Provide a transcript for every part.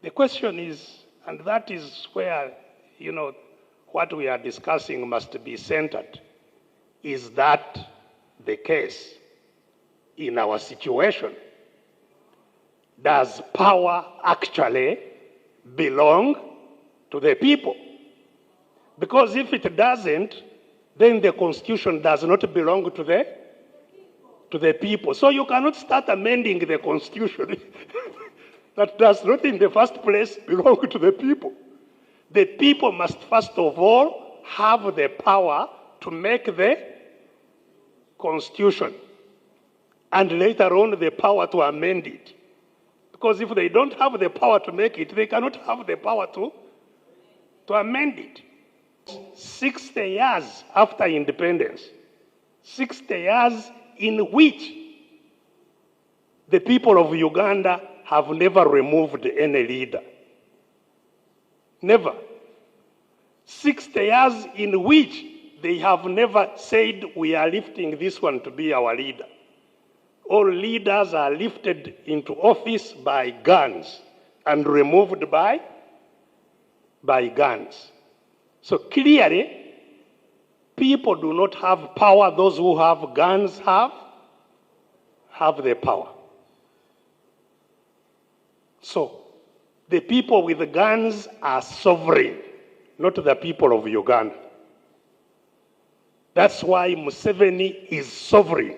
The question is, and that is where, what we are discussing must be centered. Is that the case in our situation? Does power actually belong to the people? Because if it doesn't, then the Constitution does not belong to the people. So you cannot start amending the Constitution that does not in the first place belong to the people. The people must first of all have the power to make the Constitution, and later on the power to amend it. Because if they don't have the power to make it, they cannot have the power to amend it. 60 years after independence, 60 years in which the people of Uganda have never removed any leader. Never. 60 years in which they have never said, we are lifting this one to be our leader. All leaders are lifted into office by guns and removed by guns. So clearly, people do not have power. Those who have guns have the power. So the people with the guns are sovereign, not the people of Uganda. That's why Museveni is sovereign.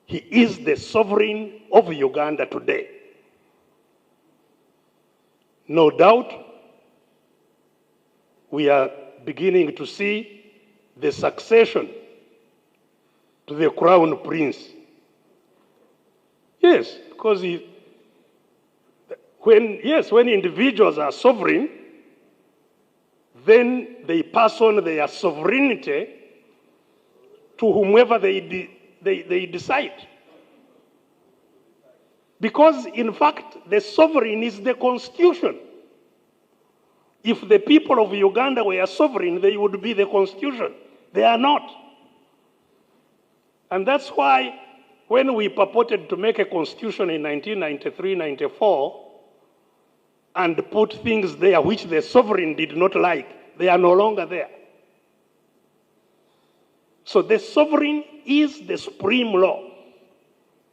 He is the sovereign of Uganda today. No doubt, we are beginning to see the succession to the crown prince. Yes, because when individuals are sovereign, then they pass on their sovereignty to whomever they decide. Because, in fact, the sovereign is the Constitution. If the people of Uganda were sovereign, they would be the Constitution. They are not. And that's why when we purported to make a constitution in 1993-94 and put things there which the sovereign did not like, they are no longer there. So the sovereign is the supreme law.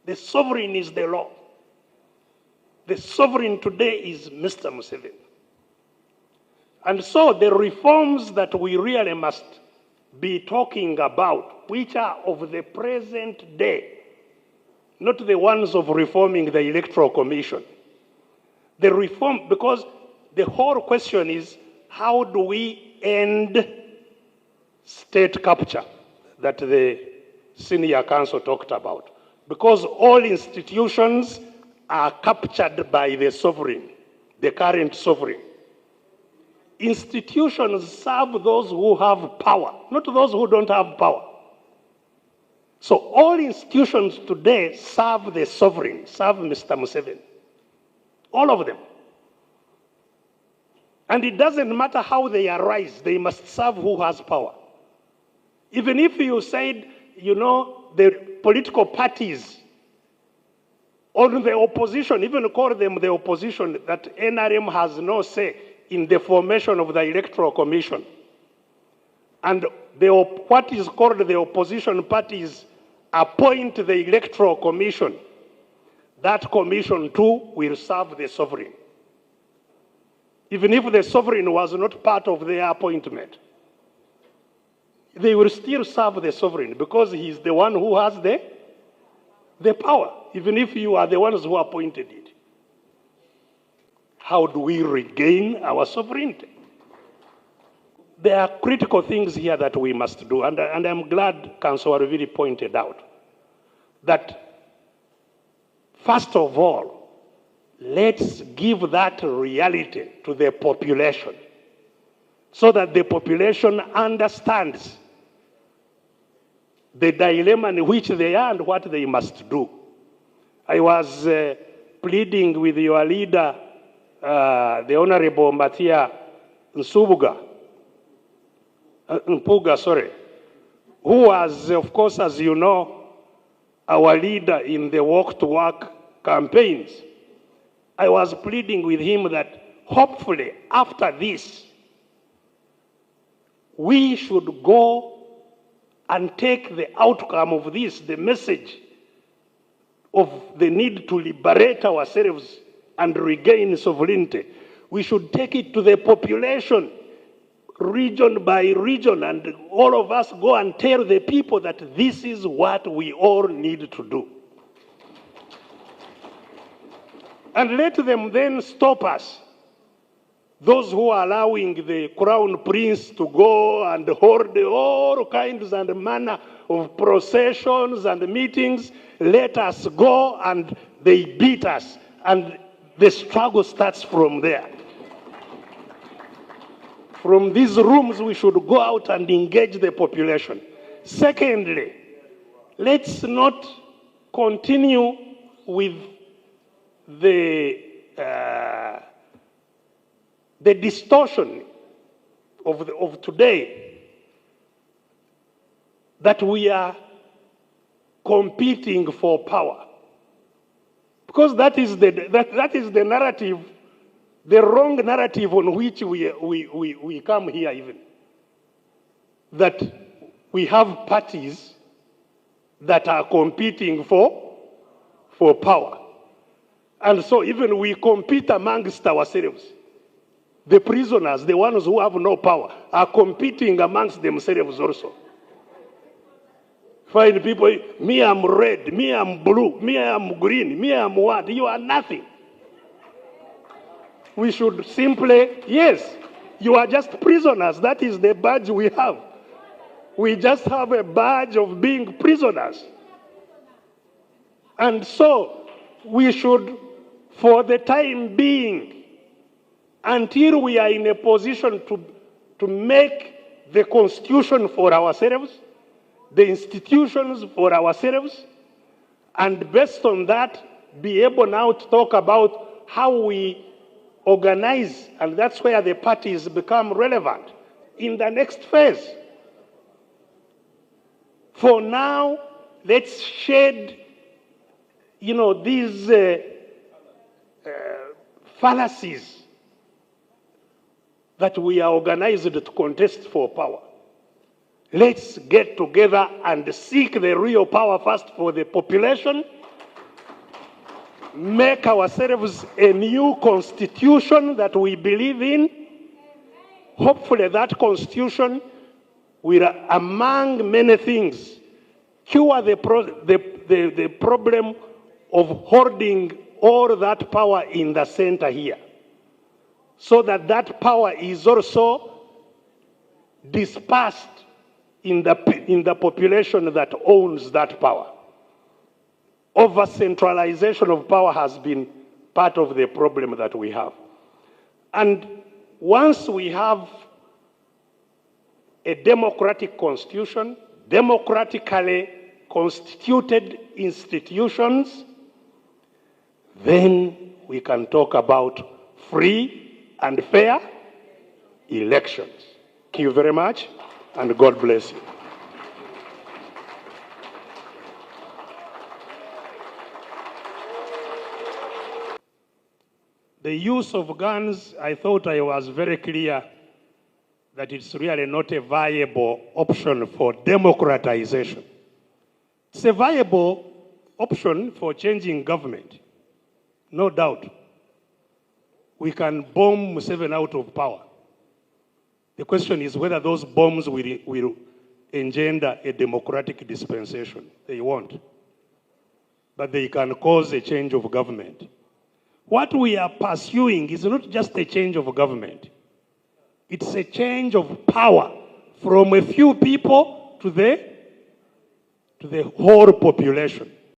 The sovereign is the law. The sovereign today is Mr. Museveni. And so the reforms that we really must be talking about, which are of the present day, not the ones of reforming the Electoral Commission. The reform, because the whole question is, how do we end state capture that the senior council talked about? Because all institutions are captured by the sovereign, the current sovereign. Institutions serve those who have power, not those who don't have power. So all institutions today serve the sovereign, serve Mr. Museveni. All of them. And it doesn't matter how they arise, they must serve who has power. Even if you said, the political parties or the opposition, even call them the opposition, that NRM has no say in the formation of the Electoral Commission. And what is called the opposition parties appoint the Electoral Commission. That commission too will serve the sovereign. Even if the sovereign was not part of their appointment, they will still serve the sovereign because he is the one who has the power, even if you are the ones who appointed it. How do we regain our sovereignty? There are critical things here that we must do, and I'm glad Councillor Riviri pointed out that, first of all, let's give that reality to the population so that the population understands the dilemma in which they are and what they must do. I was pleading with your leader, the Honorable Matia Mpuga, who was, of course, as you know, our leader in the Walk to Work campaigns. I was pleading with him that hopefully after this, we should go and take the outcome of this, the message of the need to liberate ourselves and regain sovereignty. We should take it to the population, region by region, and all of us go and tell the people that this is what we all need to do. And let them then stop us. Those who are allowing the crown prince to go and hold all kinds and manner of processions and meetings, let us go, and they beat us. And the struggle starts from there. From these rooms, we should go out and engage the population. Secondly, let's not continue with the distortion of today, that we are competing for power. Because that is the narrative, the wrong narrative on which we come here even. That we have parties that are competing for power. And so even we compete amongst ourselves. The prisoners, the ones who have no power, are competing amongst themselves also. Find people, me I'm red, me I'm blue, me I'm green, me I'm what? You are nothing. We should simply, yes, you are just prisoners. That is the badge we have. We just have a badge of being prisoners. And so we should, for the time being, until we are in a position to make the constitution for ourselves, the institutions for ourselves, and based on that, be able now to talk about how we organize, and that's where the parties become relevant in the next phase. For now, let's shed, these fallacies that we are organized to contest for power. Let's get together and seek the real power first for the population, make ourselves a new constitution that we believe in. Hopefully that constitution will, among many things, cure the problem of holding all that power in the center here, so that power is also dispersed in the population that owns that power. Over-centralization of power has been part of the problem that we have. And once we have a democratic constitution, democratically constituted institutions, then we can talk about free and fair elections. Thank you very much, and God bless you. The use of guns, I thought I was very clear that it's really not a viable option for democratization. It's a viable option for changing government, no doubt. We can bomb museven out of power. The question is whether those bombs will engender a democratic dispensation. They won't. But they can cause a change of government. What we are pursuing is not just a change of government. It's a change of power from a few people to the whole population.